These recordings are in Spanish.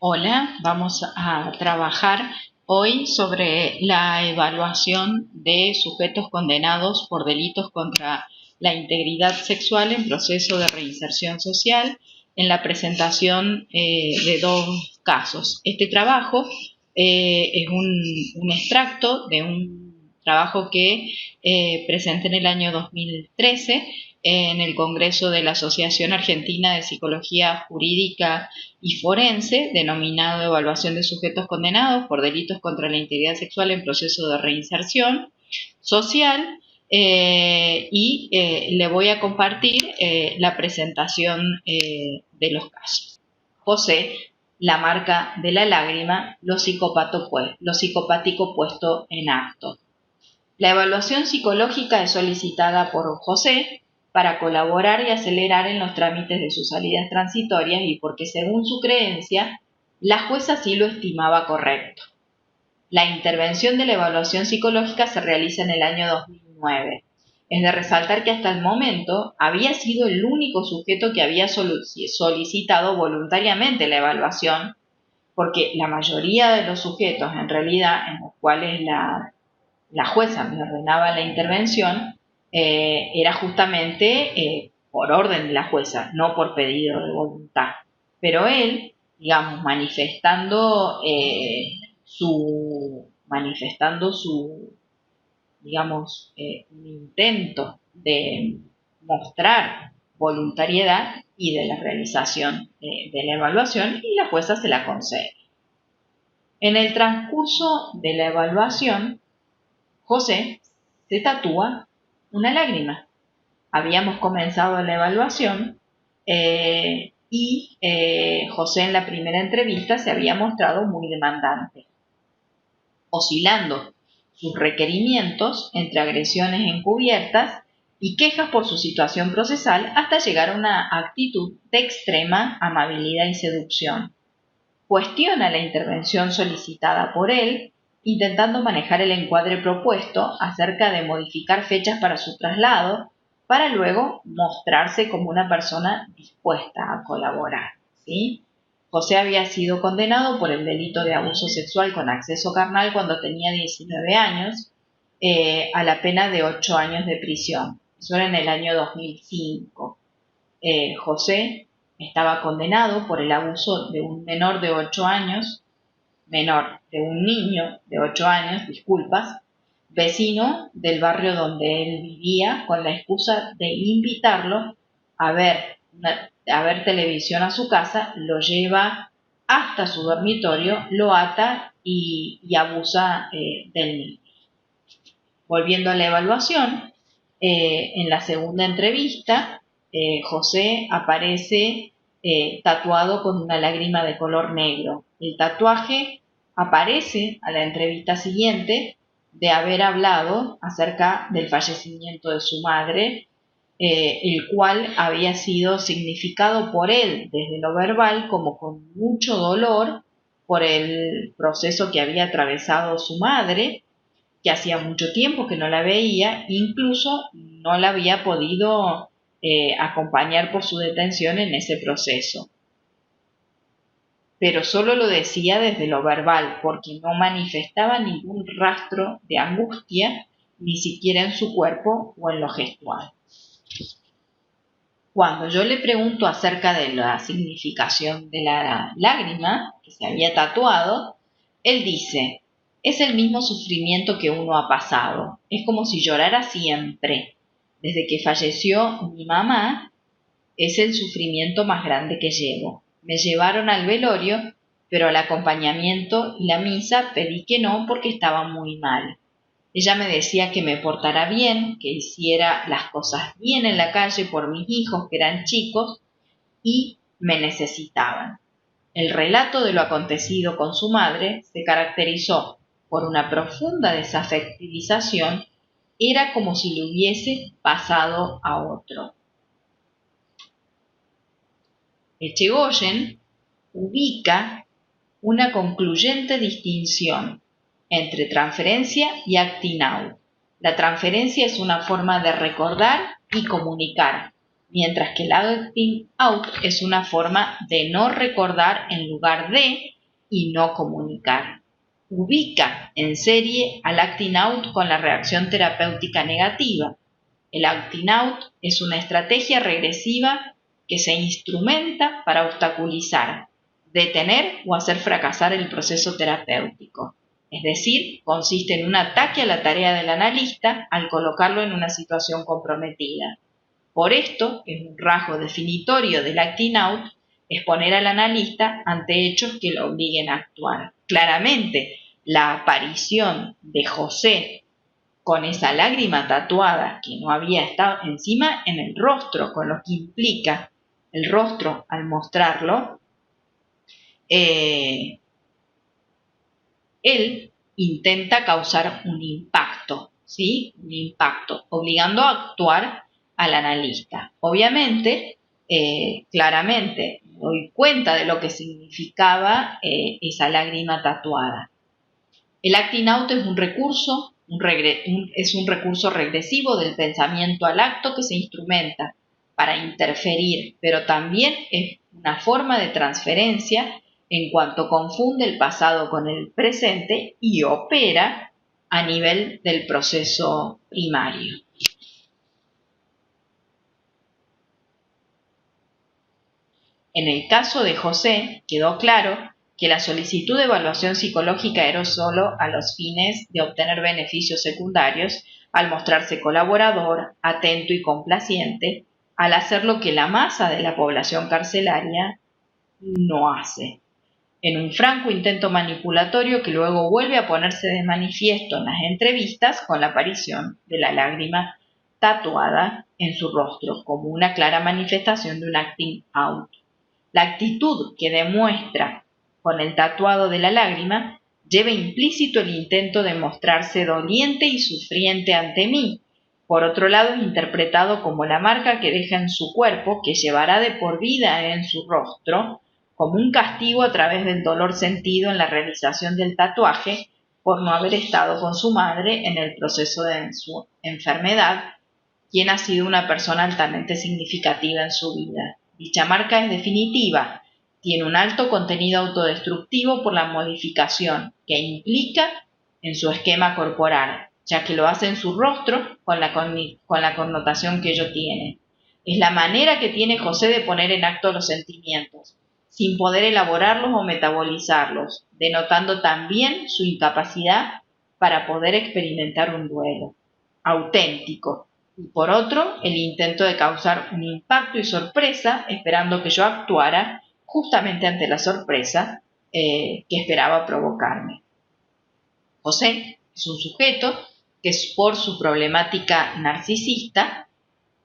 Hola, vamos a trabajar hoy sobre la evaluación de sujetos condenados por delitos contra la integridad sexual en proceso de reinserción social en la presentación de dos casos. Este trabajo es un extracto de un trabajo que presenté en el año 2013 en el Congreso de la Asociación Argentina de Psicología Jurídica y Forense, denominado Evaluación de Sujetos Condenados por Delitos contra la Integridad Sexual en Proceso de Reinserción Social, le voy a compartir la presentación de los casos. José, la marca de la lágrima, lo psicopático puesto en acto. La evaluación psicológica es solicitada por José para colaborar y acelerar en los trámites de sus salidas transitorias y porque, según su creencia, la jueza sí lo estimaba correcto. La intervención de la evaluación psicológica se realiza en el año 2009. Es de resaltar que hasta el momento había sido el único sujeto que había solicitado voluntariamente la evaluación, porque la mayoría de los sujetos, en realidad, en los cuales la jueza me ordenaba la intervención, era justamente por orden de la jueza, no por pedido de voluntad. Pero él, digamos, manifestando su digamos, un intento de mostrar voluntariedad y de la realización de la evaluación, y la jueza se la concede. En el transcurso de la evaluación, José se tatúa una lágrima. Habíamos comenzado la evaluación José en la primera entrevista se había mostrado muy demandante, oscilando sus requerimientos entre agresiones encubiertas y quejas por su situación procesal hasta llegar a una actitud de extrema amabilidad y seducción. Cuestiona la intervención solicitada por él, intentando manejar el encuadre propuesto acerca de modificar fechas para su traslado, para luego mostrarse como una persona dispuesta a colaborar, ¿sí? José había sido condenado por el delito de abuso sexual con acceso carnal cuando tenía 19 años, a la pena de 8 años de prisión. Eso era en el año 2005. José estaba condenado por el abuso de un menor de 8 años, de un niño de 8 años, vecino del barrio donde él vivía, con la excusa de invitarlo a ver televisión a su casa, lo lleva hasta su dormitorio, lo ata y abusa del niño. Volviendo a la evaluación, en la segunda entrevista, José aparece tatuado con una lágrima de color negro. El tatuaje aparece a la entrevista siguiente de haber hablado acerca del fallecimiento de su madre, el cual había sido significado por él desde lo verbal como con mucho dolor por el proceso que había atravesado su madre, que hacía mucho tiempo que no la veía, incluso no la había podido acompañar por su detención en ese proceso. Pero solo lo decía desde lo verbal, porque no manifestaba ningún rastro de angustia, ni siquiera en su cuerpo o en lo gestual. Cuando yo le pregunto acerca de la significación de la lágrima que se había tatuado, él dice: es el mismo sufrimiento que uno ha pasado, es como si llorara siempre. Desde que falleció mi mamá, es el sufrimiento más grande que llevo. Me llevaron al velorio, pero al acompañamiento y la misa pedí que no porque estaba muy mal. Ella me decía que me portara bien, que hiciera las cosas bien en la calle por mis hijos que eran chicos y me necesitaban. El relato de lo acontecido con su madre se caracterizó por una profunda desafectivización. Era como si le hubiese pasado a otro. Echegoyen ubica una concluyente distinción entre transferencia y acting out. La transferencia es una forma de recordar y comunicar. mientras que el acting out es una forma de no recordar en lugar de y no comunicar. Ubica en serie al acting out con la reacción terapéutica negativa. El acting out es una estrategia regresiva que se instrumenta para obstaculizar, detener o hacer fracasar el proceso terapéutico. Es decir, consiste en un ataque a la tarea del analista al colocarlo en una situación comprometida. Por esto, es un rasgo definitorio del acting out es poner al analista ante hechos que lo obliguen a actuar. Claramente, la aparición de José con esa lágrima tatuada que no había estado encima en el rostro, con lo que implica el rostro al mostrarlo, él intenta causar un impacto, ¿sí? Un impacto, obligando a actuar al analista. Obviamente, claramente, me doy cuenta de lo que significaba esa lágrima tatuada. El acting out es un recurso, es un recurso regresivo del pensamiento al acto que se instrumenta para interferir, pero también es una forma de transferencia en cuanto confunde el pasado con el presente y opera a nivel del proceso primario. En el caso de José, quedó claro que la solicitud de evaluación psicológica era solo a los fines de obtener beneficios secundarios al mostrarse colaborador, atento y complaciente, al hacer lo que la masa de la población carcelaria no hace. En un franco intento manipulatorio que luego vuelve a ponerse de manifiesto en las entrevistas con la aparición de la lágrima tatuada en su rostro como una clara manifestación de un acting out. La actitud que demuestra con el tatuado de la lágrima lleva implícito el intento de mostrarse doliente y sufriente ante mí. Por otro lado, es interpretado como la marca que deja en su cuerpo, que llevará de por vida en su rostro, como un castigo a través del dolor sentido en la realización del tatuaje por no haber estado con su madre en el proceso de su enfermedad, quien ha sido una persona altamente significativa en su vida. Dicha marca es definitiva, tiene un alto contenido autodestructivo por la modificación que implica en su esquema corporal, ya que lo hace en su rostro con la connotación que ello tiene. Es la manera que tiene José de poner en acto los sentimientos, sin poder elaborarlos o metabolizarlos, denotando también su incapacidad para poder experimentar un duelo auténtico. Y por otro, el intento de causar un impacto y sorpresa, esperando que yo actuara justamente ante la sorpresa que esperaba provocarme. José es un sujeto que por su problemática narcisista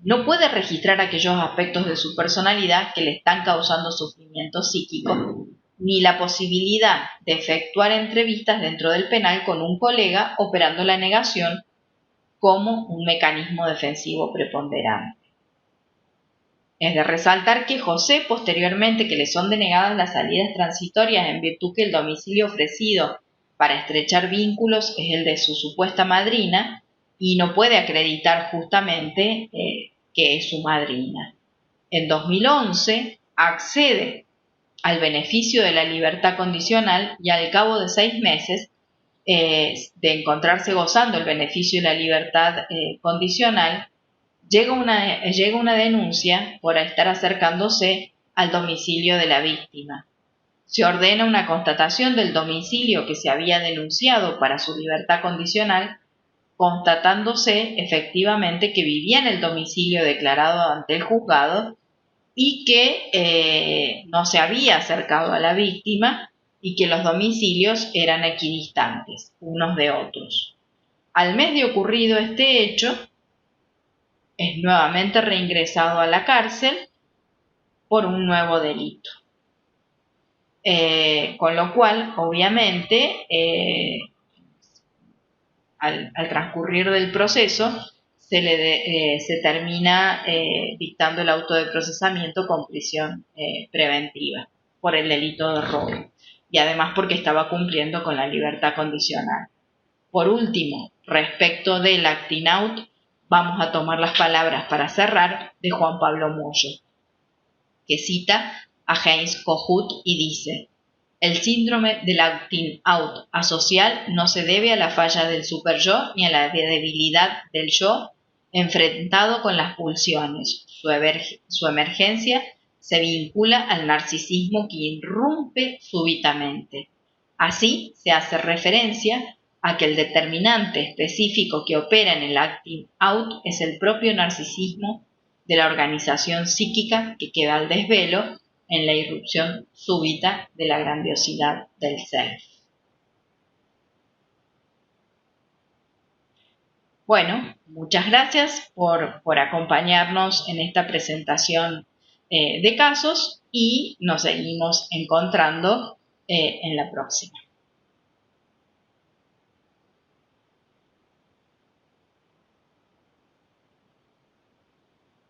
no puede registrar aquellos aspectos de su personalidad que le están causando sufrimiento psíquico, ni la posibilidad de efectuar entrevistas dentro del penal con un colega operando la negación como un mecanismo defensivo preponderante. Es de resaltar que José, posteriormente que le son denegadas las salidas transitorias en virtud que el domicilio ofrecido para estrechar vínculos es el de su supuesta madrina, y no puede acreditar justamente que es su madrina. En 2011 accede al beneficio de la libertad condicional y al cabo de 6 meses de encontrarse gozando el beneficio de la libertad condicional, llega una denuncia por estar acercándose al domicilio de la víctima. Se ordena una constatación del domicilio que se había denunciado para su libertad condicional, constatándose efectivamente que vivía en el domicilio declarado ante el juzgado y que no se había acercado a la víctima y que los domicilios eran equidistantes unos de otros. Al mes de ocurrido este hecho, es nuevamente reingresado a la cárcel por un nuevo delito. Con lo cual, obviamente, al transcurrir del proceso, se termina dictando el auto de procesamiento con prisión preventiva por el delito de robo y además porque estaba cumpliendo con la libertad condicional. Por último, respecto del acting out, Vamos a tomar las palabras para cerrar de Juan Pablo Moyo, que cita a Heinz Kohut y dice: el síndrome del acting out asocial no se debe a la falla del superyo ni a la debilidad del yo enfrentado con las pulsiones. Su emergencia se vincula al narcisismo que irrumpe súbitamente. Así se hace referencia a que el determinante específico que opera en el acting out es el propio narcisismo de la organización psíquica que queda al desvelo en la irrupción súbita de la grandiosidad del self. Bueno, muchas gracias por acompañarnos en esta presentación de casos y nos seguimos encontrando en la próxima.